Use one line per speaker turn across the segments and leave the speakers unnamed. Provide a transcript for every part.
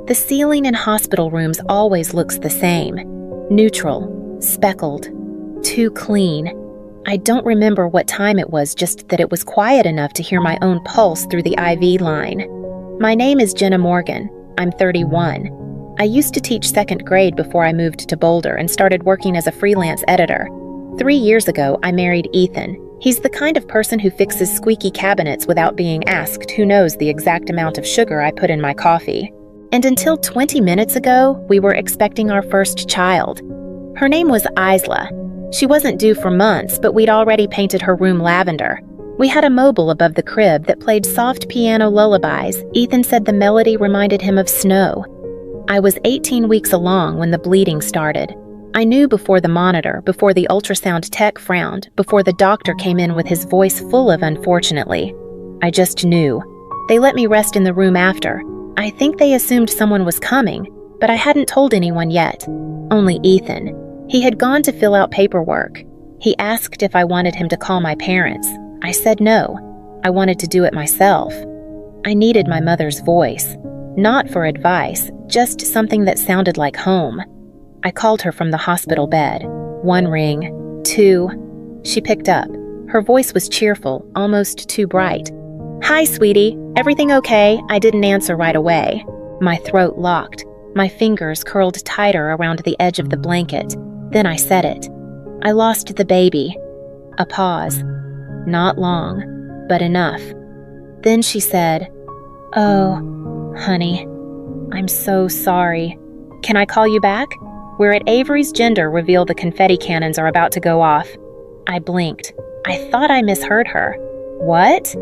The ceiling in hospital rooms always looks the same. Neutral, speckled, too clean. I don't remember what time it was, just that it was quiet enough to hear my own pulse through the IV line. My name is Jenna Morgan. I'm 31. I used to teach second grade before I moved to Boulder and started working as a freelance editor. 3 years ago, I married Ethan. He's the kind of person who fixes squeaky cabinets without being asked who knows the exact amount of sugar I put in my coffee. And until 20 minutes ago, we were expecting our first child. Her name was Isla. She wasn't due for months, but we'd already painted her room lavender. We had a mobile above the crib that played soft piano lullabies. Ethan said the melody reminded him of snow. I was 18 weeks along when the bleeding started. I knew before the monitor, before the ultrasound tech frowned, before the doctor came in with his voice full of "unfortunately." I just knew. They let me rest in the room after. I think they assumed someone was coming, but I hadn't told anyone yet. Only Ethan. He had gone to fill out paperwork. He asked if I wanted him to call my parents. I said no. I wanted to do it myself. I needed my mother's voice. Not for advice, just something that sounded like home. I called her from the hospital bed. 1 ring, 2. She picked up. Her voice was cheerful, almost too bright. "Hi, sweetie. Everything okay?" I didn't answer right away. My throat locked. My fingers curled tighter around the edge of the blanket. Then I said it. "I lost the baby." A pause. Not long, but enough. Then she said, "Oh, honey, I'm so sorry. Can I call you back? We're at Avery's gender reveal. The confetti cannons are about to go off." I blinked. I thought I misheard her. "What?"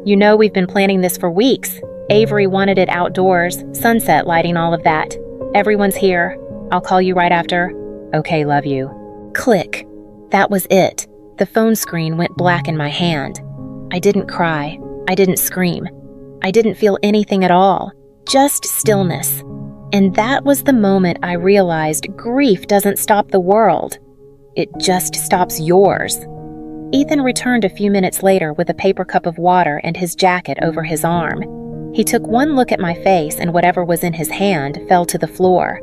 "You know we've been planning this for weeks. Avery wanted it outdoors, sunset lighting, all of that. Everyone's here. I'll call you right after. Okay, love you." Click. That was it. The phone screen went black in my hand. I didn't cry. I didn't scream. I didn't feel anything at all. Just stillness. And that was the moment I realized grief doesn't stop the world. It just stops yours. Ethan returned a few minutes later with a paper cup of water and his jacket over his arm. He took one look at my face, and whatever was in his hand fell to the floor.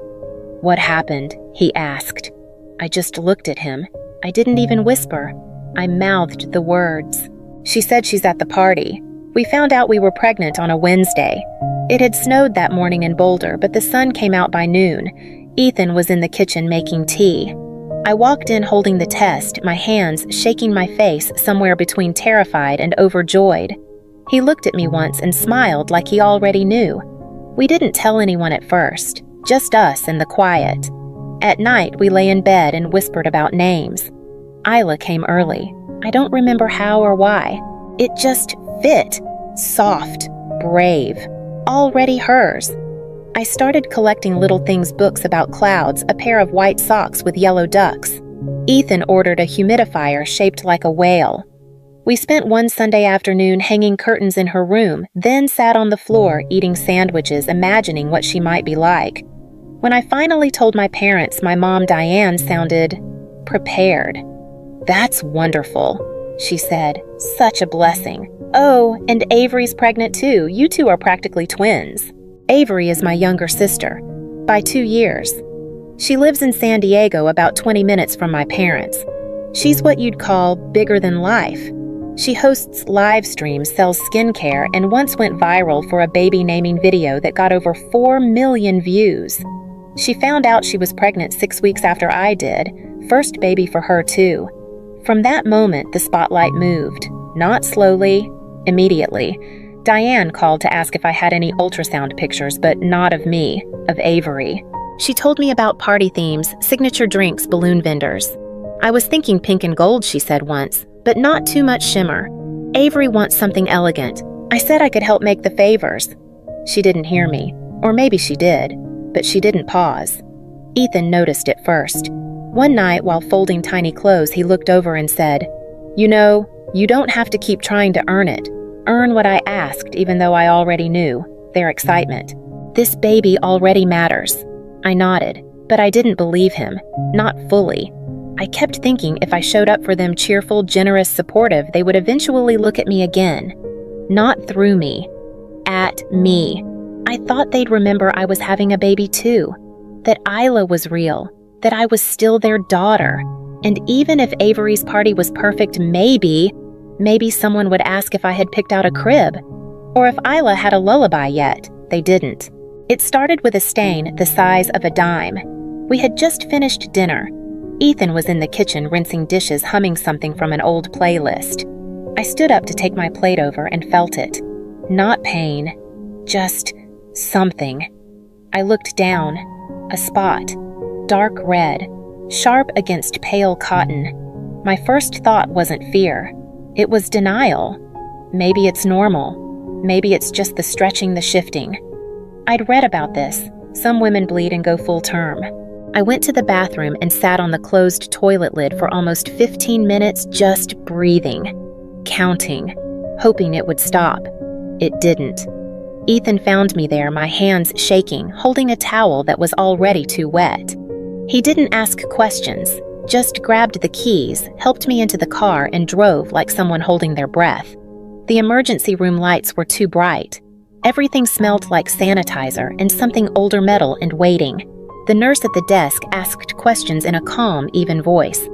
"What happened?" he asked. I just looked at him. I didn't even whisper. I mouthed the words. "She said she's at the party. We found out we were pregnant on a Wednesday. It had snowed that morning in Boulder, but the sun came out by noon. Ethan was in the kitchen making tea. I walked in holding the test, my hands shaking my face somewhere between terrified and overjoyed. He looked at me once and smiled like he already knew. We didn't tell anyone at first, just us in the quiet. At night, we lay in bed and whispered about names. Isla came early. I don't remember how or why. It just fit. Soft, brave, already hers. I started collecting little things, books about clouds, a pair of white socks with yellow ducks. Ethan ordered a humidifier shaped like a whale. We spent one Sunday afternoon hanging curtains in her room, then sat on the floor eating sandwiches, imagining what she might be like. When I finally told my parents, my mom, Diane, sounded prepared. "That's wonderful," she said. "Such a blessing. Oh, and Avery's pregnant too. You two are practically twins." Avery is my younger sister, by 2 years. She lives in San Diego, about 20 minutes from my parents. She's what you'd call bigger than life. She hosts live streams, sells skincare, and once went viral for a baby naming video that got over 4 million views. She found out she was pregnant 6 weeks after I did, first baby for her too. From that moment, the spotlight moved, not slowly, immediately. Diane called to ask if I had any ultrasound pictures, but not of me, of Avery. She told me about party themes, signature drinks, balloon vendors. "I was thinking pink and gold," she said once, "but not too much shimmer. Avery wants something elegant. I said I could help make the favors." She didn't hear me, or maybe she did, but she didn't pause. Ethan noticed it first. One night, while folding tiny clothes, he looked over and said, "You know, you don't have to keep trying to earn it. Earn what I asked, even though I already knew." Their excitement. "This baby already matters." I nodded, but I didn't believe him. Not fully. I kept thinking if I showed up for them cheerful, generous, supportive, they would eventually look at me again. Not through me. At me. I thought they'd remember I was having a baby too, that Isla was real, that I was still their daughter. And even if Avery's party was perfect, maybe someone would ask if I had picked out a crib, or if Isla had a lullaby yet. They didn't. It started with a stain the size of a dime. We had just finished dinner. Ethan was in the kitchen rinsing dishes, humming something from an old playlist. I stood up to take my plate over and felt it. Not pain, just something. I looked down. A spot. Dark red. Sharp against pale cotton. My first thought wasn't fear. It was denial. Maybe it's normal. Maybe it's just the stretching, the shifting. I'd read about this. Some women bleed and go full term. I went to the bathroom and sat on the closed toilet lid for almost 15 minutes, just breathing, counting, hoping it would stop. It didn't. Ethan found me there, my hands shaking, holding a towel that was already too wet. He didn't ask questions, just grabbed the keys, helped me into the car, and drove like someone holding their breath. The emergency room lights were too bright. Everything smelled like sanitizer and something older metal and waiting. The nurse at the desk asked questions in a calm, even voice.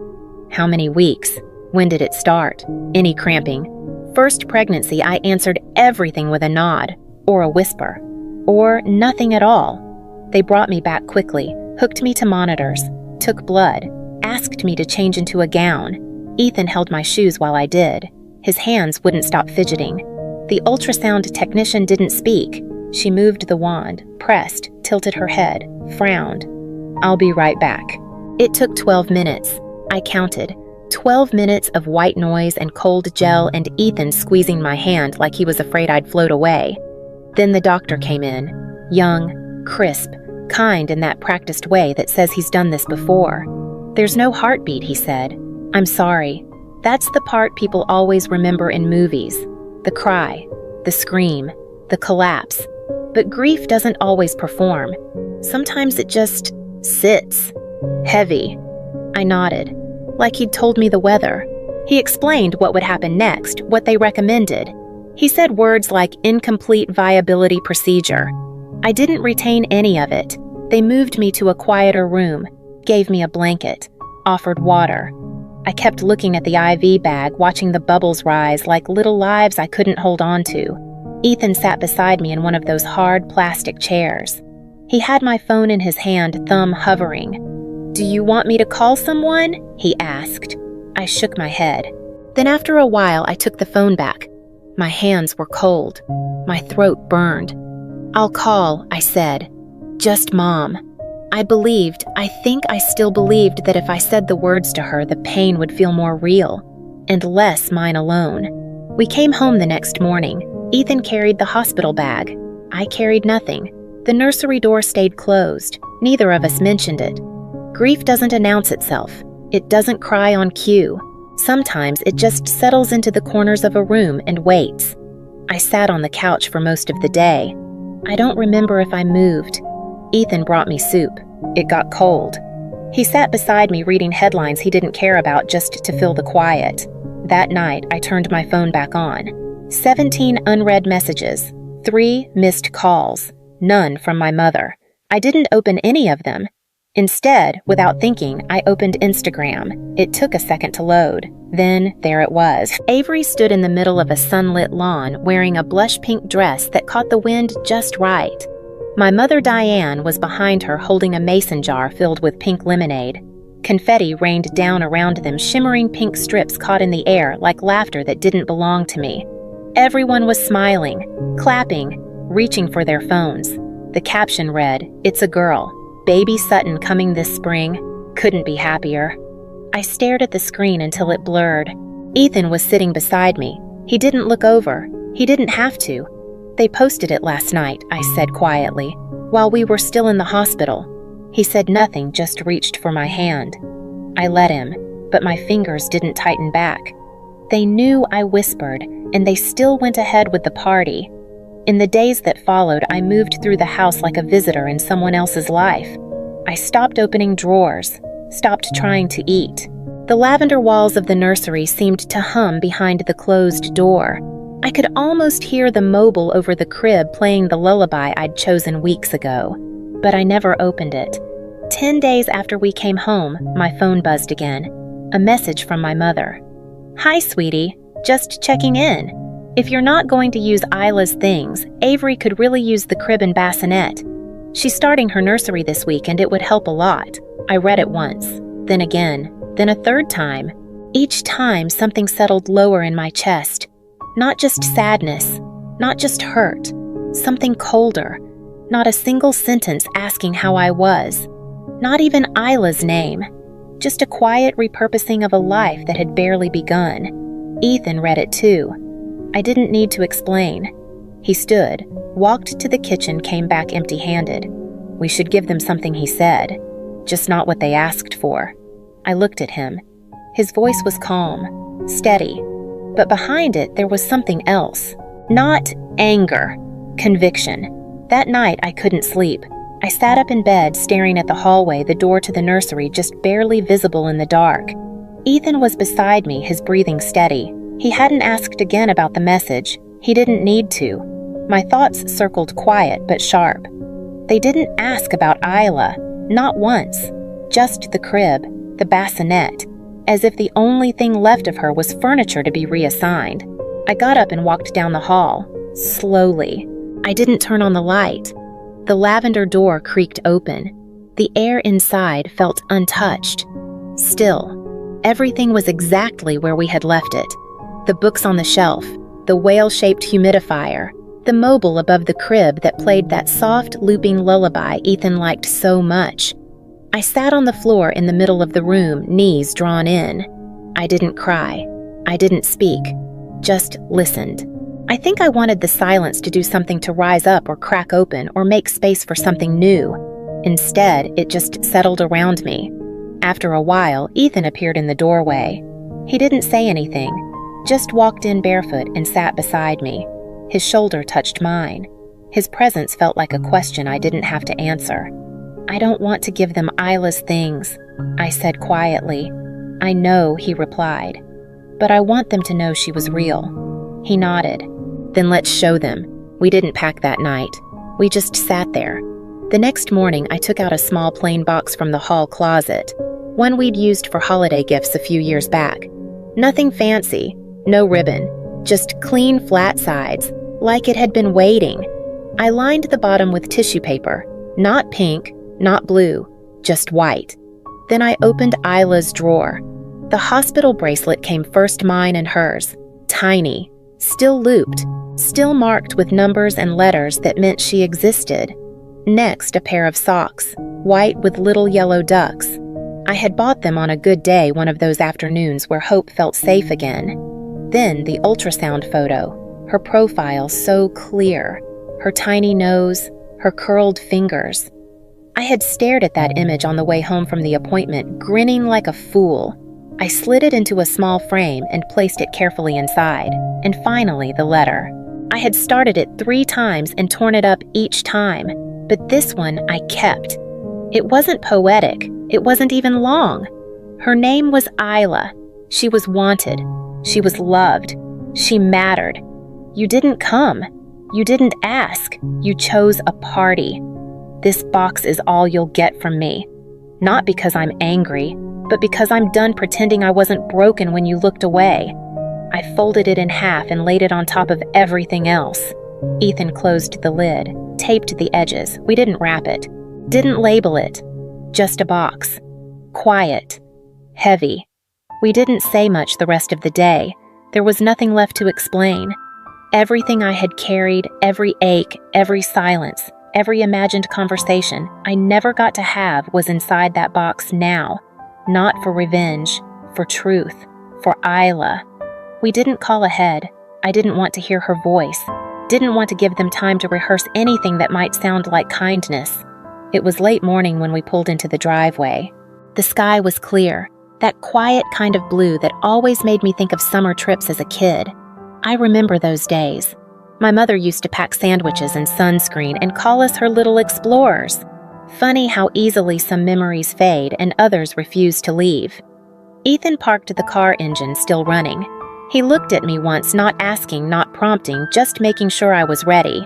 How many weeks? When did it start? Any cramping? First pregnancy, I answered everything with a nod, or a whisper, or nothing at all. They brought me back quickly, hooked me to monitors, took blood, asked me to change into a gown. Ethan held my shoes while I did. His hands wouldn't stop fidgeting. The ultrasound technician didn't speak. She moved the wand, pressed, tilted her head, frowned. I'll be right back. It took 12 minutes. I counted. 12 minutes of white noise and cold gel and Ethan squeezing my hand like he was afraid I'd float away. Then the doctor came in. Young, crisp, kind in that practiced way that says he's done this before. There's no heartbeat, he said. I'm sorry. That's the part people always remember in movies. The cry, the scream, the collapse. But grief doesn't always perform. Sometimes it just sits. Heavy. I nodded, like he'd told me the weather. He explained what would happen next, what they recommended. He said words like incomplete viability procedure. I didn't retain any of it. They moved me to a quieter room, gave me a blanket, offered water. I kept looking at the IV bag, watching the bubbles rise like little lives I couldn't hold on to. Ethan sat beside me in one of those hard plastic chairs. He had my phone in his hand, thumb hovering. Do you want me to call someone? He asked. I shook my head. Then after a while, I took the phone back. My hands were cold. My throat burned. I'll call, I said. Just Mom. I think I still believed that if I said the words to her, the pain would feel more real, and less mine alone. We came home the next morning. Ethan carried the hospital bag. I carried nothing. The nursery door stayed closed. Neither of us mentioned it. Grief doesn't announce itself. It doesn't cry on cue. Sometimes it just settles into the corners of a room and waits. I sat on the couch for most of the day. I don't remember if I moved. Ethan brought me soup. It got cold. He sat beside me reading headlines he didn't care about just to fill the quiet. That night, I turned my phone back on. 17 unread messages, 3 missed calls, none from my mother. I didn't open any of them. Instead, without thinking, I opened Instagram. It took a second to load. Then, there it was. Avery stood in the middle of a sunlit lawn wearing a blush pink dress that caught the wind just right. My mother Diane was behind her holding a mason jar filled with pink lemonade. Confetti rained down around them, shimmering pink strips caught in the air like laughter that didn't belong to me. Everyone was smiling, clapping, reaching for their phones. The caption read, "It's a girl. Baby Sutton coming this spring. Couldn't be happier." I stared at the screen until it blurred. Ethan was sitting beside me. He didn't look over. He didn't have to. They posted it last night, I said quietly, while we were still in the hospital. He said nothing, just reached for my hand. I let him, but my fingers didn't tighten back. They knew I whispered, and they still went ahead with the party. In the days that followed, I moved through the house like a visitor in someone else's life. I stopped opening drawers, stopped trying to eat. The lavender walls of the nursery seemed to hum behind the closed door. I could almost hear the mobile over the crib playing the lullaby I'd chosen weeks ago, but I never opened it. 10 days after we came home, my phone buzzed again. A message from my mother. "Hi, sweetie. Just checking in. If you're not going to use Isla's things, Avery could really use the crib and bassinet. She's starting her nursery this week and it would help a lot." I read it once, then again, then a third time. Each time something settled lower in my chest. Not just sadness, not just hurt, something colder. Not a single sentence asking how I was. Not even Isla's name. Just a quiet repurposing of a life that had barely begun. Ethan read it too. I didn't need to explain. He stood, walked to the kitchen, came back empty-handed. We should give them something, he said. Just not what they asked for. I looked at him. His voice was calm, steady. But behind it, there was something else. Not anger, conviction. That night, I couldn't sleep. I sat up in bed, staring at the hallway, the door to the nursery just barely visible in the dark. Ethan was beside me, his breathing steady. He hadn't asked again about the message. He didn't need to. My thoughts circled quiet but sharp. They didn't ask about Isla, not once. Just the crib, the bassinet, as if the only thing left of her was furniture to be reassigned. I got up and walked down the hall, slowly. I didn't turn on the light. The lavender door creaked open. The air inside felt untouched. Still, everything was exactly where we had left it. The books on the shelf, the whale-shaped humidifier, the mobile above the crib that played that soft, looping lullaby Ethan liked so much. I sat on the floor in the middle of the room, knees drawn in. I didn't cry. I didn't speak. Just listened. I think I wanted the silence to do something, to rise up or crack open or make space for something new. Instead, it just settled around me. After a while, Ethan appeared in the doorway. He didn't say anything, just walked in barefoot and sat beside me. His shoulder touched mine. His presence felt like a question I didn't have to answer. "I don't want to give them Isla's things," I said quietly. "I know," he replied, "but I want them to know she was real." He nodded. "Then let's show them." We didn't pack that night. We just sat there. The next morning, I took out a small plain box from the hall closet, one we'd used for holiday gifts a few years back. Nothing fancy, no ribbon, just clean flat sides, like it had been waiting. I lined the bottom with tissue paper, not pink, not blue, just white. Then I opened Isla's drawer. The hospital bracelet came first, mine and hers, tiny, still looped, still marked with numbers and letters that meant she existed. Next, a pair of socks, white with little yellow ducks. I had bought them on a good day, one of those afternoons where hope felt safe again. Then the ultrasound photo, her profile so clear, her tiny nose, her curled fingers. I had stared at that image on the way home from the appointment, grinning like a fool. I slid it into a small frame and placed it carefully inside. And finally, the letter. I had started it 3 times and torn it up each time, but this one I kept. It wasn't poetic. It wasn't even long. Her name was Isla. She was wanted. She was loved. She mattered. You didn't come. You didn't ask. You chose a party. This box is all you'll get from me. Not because I'm angry, but because I'm done pretending I wasn't broken when you looked away. I folded it in half and laid it on top of everything else. Ethan closed the lid, taped the edges. We didn't wrap it, didn't label it. Just a box. Quiet. Heavy. We didn't say much the rest of the day. There was nothing left to explain. Everything I had carried, every ache, every silence, every imagined conversation I never got to have was inside that box now. Not for revenge, for truth, for Isla. We didn't call ahead. I didn't want to hear her voice. Didn't want to give them time to rehearse anything that might sound like kindness. It was late morning when we pulled into the driveway. The sky was clear, that quiet kind of blue that always made me think of summer trips as a kid. I remember those days. My mother used to pack sandwiches and sunscreen and call us her little explorers. Funny how easily some memories fade and others refuse to leave. Ethan parked the car engine still running. He looked at me once, not asking, not prompting, just making sure I was ready.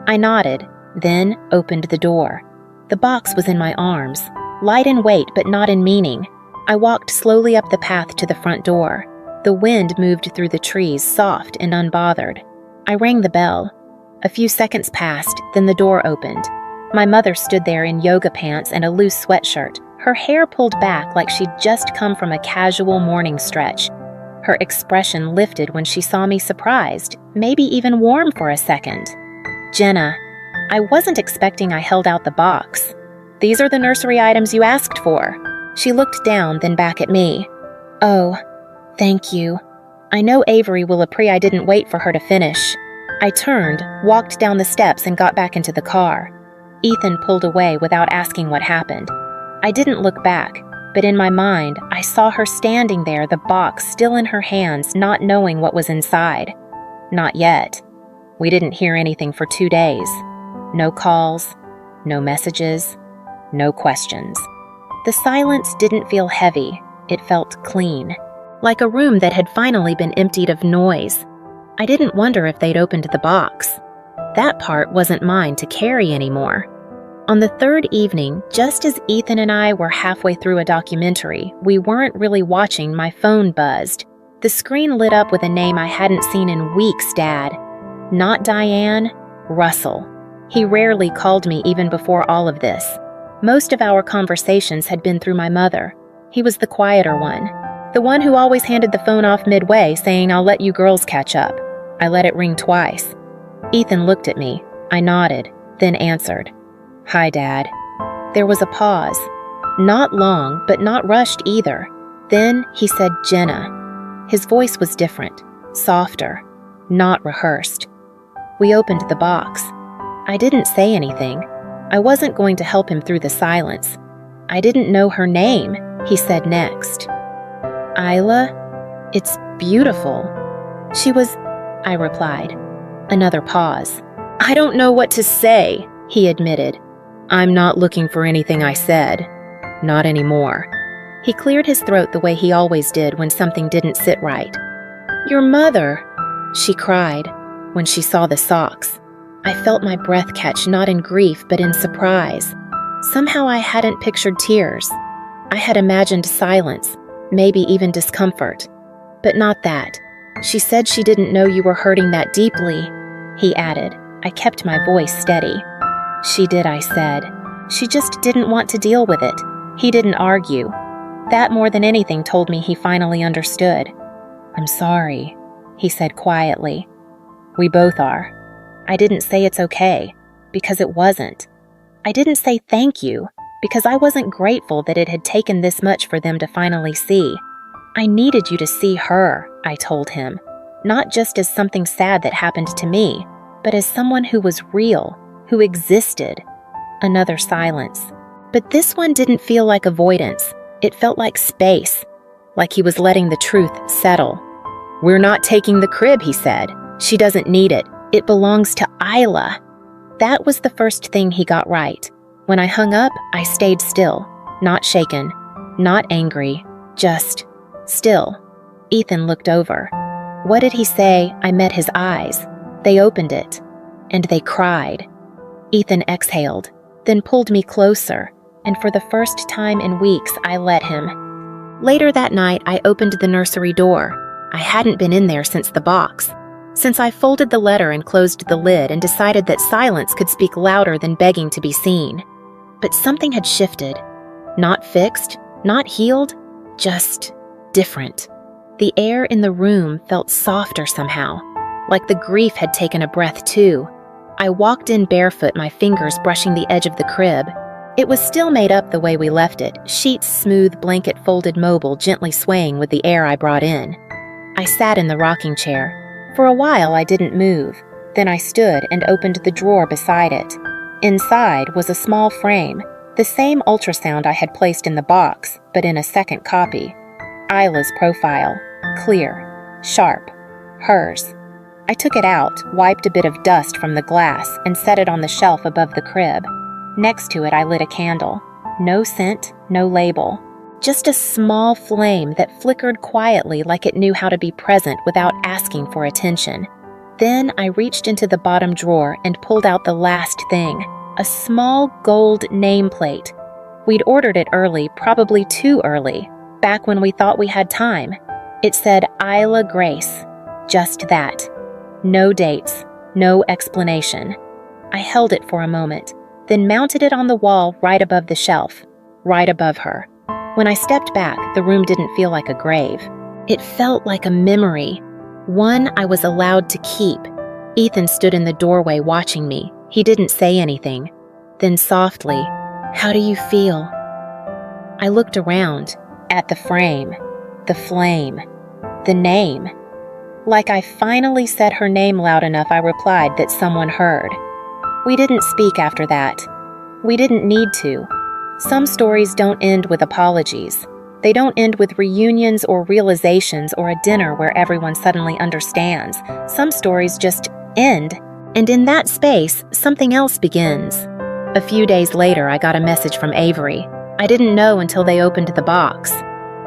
I nodded, then opened the door. The box was in my arms, light in weight but not in meaning. I walked slowly up the path to the front door. The wind moved through the trees, soft and unbothered. I rang the bell. A few seconds passed, then the door opened. My mother stood there in yoga pants and a loose sweatshirt, her hair pulled back like she'd just come from a casual morning stretch. Her expression lifted when she saw me, surprised, maybe even warm for a second. "Jenna, I wasn't expecting." I held out the box. "These are the nursery items you asked for." She looked down, then back at me. "Oh, thank you. I know Avery will appreciate." I didn't wait for her to finish. I turned, walked down the steps, and got back into the car. Ethan pulled away without asking what happened. I didn't look back, but in my mind, I saw her standing there, the box still in her hands, not knowing what was inside. Not yet. We didn't hear anything for 2 days. No calls, no messages, no questions. The silence didn't feel heavy. It felt clean, like a room that had finally been emptied of noise. I didn't wonder if they'd opened the box. That part wasn't mine to carry anymore. On the third evening, just as Ethan and I were halfway through a documentary we weren't really watching, my phone buzzed. The screen lit up with a name I hadn't seen in weeks, Dad. Not Diane, Russell. He rarely called me even before all of this. Most of our conversations had been through my mother. He was the quieter one. The one who always handed the phone off midway, saying, "I'll let you girls catch up." I let it ring twice. Ethan looked at me. I nodded, then answered. "Hi, Dad." There was a pause. Not long, but not rushed either. Then he said, "Jenna." His voice was different, softer, not rehearsed. We opened the box. I didn't say anything. I wasn't going to help him through the silence. "I didn't know her name," he said next. "Isla? It's beautiful." "She was," I replied. Another pause. "I don't know what to say," he admitted. "I'm not looking for anything," I said. "Not anymore." He cleared his throat the way he always did when something didn't sit right. "Your mother," she cried when she saw the socks. I felt my breath catch, not in grief, but in surprise. Somehow I hadn't pictured tears. I had imagined silence, maybe even discomfort. But not that. "She said she didn't know you were hurting that deeply," he added. I kept my voice steady. "She did," I said. "She just didn't want to deal with it." He didn't argue. That more than anything told me he finally understood. "I'm sorry," he said quietly. "We both are." I didn't say it's okay, because it wasn't. I didn't say thank you, because I wasn't grateful that it had taken this much for them to finally see. "I needed you to see her," I told him, not just as something sad that happened to me, but as someone who was real, who existed. Another silence. But this one didn't feel like avoidance. It felt like space, like he was letting the truth settle. "We're not taking the crib," he said. "She doesn't need it. It belongs to Isla." That was the first thing he got right. When I hung up, I stayed still, not shaken, not angry, just still. Ethan looked over. What did he say? I met his eyes. They opened it, and they cried. Ethan exhaled, then pulled me closer, and for the first time in weeks, I let him. Later that night, I opened the nursery door. I hadn't been in there since the box. Since I folded the letter and closed the lid and decided that silence could speak louder than begging to be seen. But something had shifted. Not fixed, not healed, just different. The air in the room felt softer somehow, like the grief had taken a breath too. I walked in barefoot, my fingers brushing the edge of the crib. It was still made up the way we left it, sheets smooth, blanket-folded mobile, gently swaying with the air I brought in. I sat in the rocking chair. For a while I didn't move. Then I stood and opened the drawer beside it. Inside was a small frame, the same ultrasound I had placed in the box, but in a second copy. Isla's profile, clear, sharp, hers. I took it out, wiped a bit of dust from the glass, and set it on the shelf above the crib. Next to it I lit a candle. No scent, no label. just a small flame that flickered quietly like it knew how to be present without asking for attention. Then I reached into the bottom drawer and pulled out the last thing, a small gold nameplate. We'd ordered it early, probably too early, back when we thought we had time. It said Isla Grace. Just that. No dates, no explanation. I held it for a moment, then mounted it on the wall right above the shelf, right above her. When I stepped back, the room didn't feel like a grave. It felt like a memory, one I was allowed to keep. Ethan stood in the doorway watching me. He didn't say anything. Then softly, "How do you feel?" I looked around, at the frame, the flame, the name. Like I finally said her name loud enough, I replied that someone heard. We didn't speak after that. We didn't need to. Some stories don't end with apologies. They don't end with reunions or realizations or a dinner where everyone suddenly understands. Some stories just end, and in that space, something else begins. A few days later, I got a message from Avery. I didn't know until they opened the box.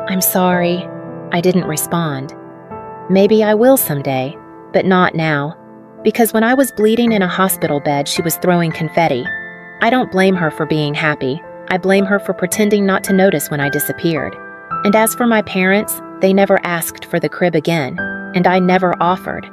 "I'm sorry." I didn't respond. Maybe I will someday, but not now. Because when I was bleeding in a hospital bed, she was throwing confetti. I don't blame her for being happy. I blame her for pretending not to notice when I disappeared. And as for my parents, they never asked for the crib again, and I never offered.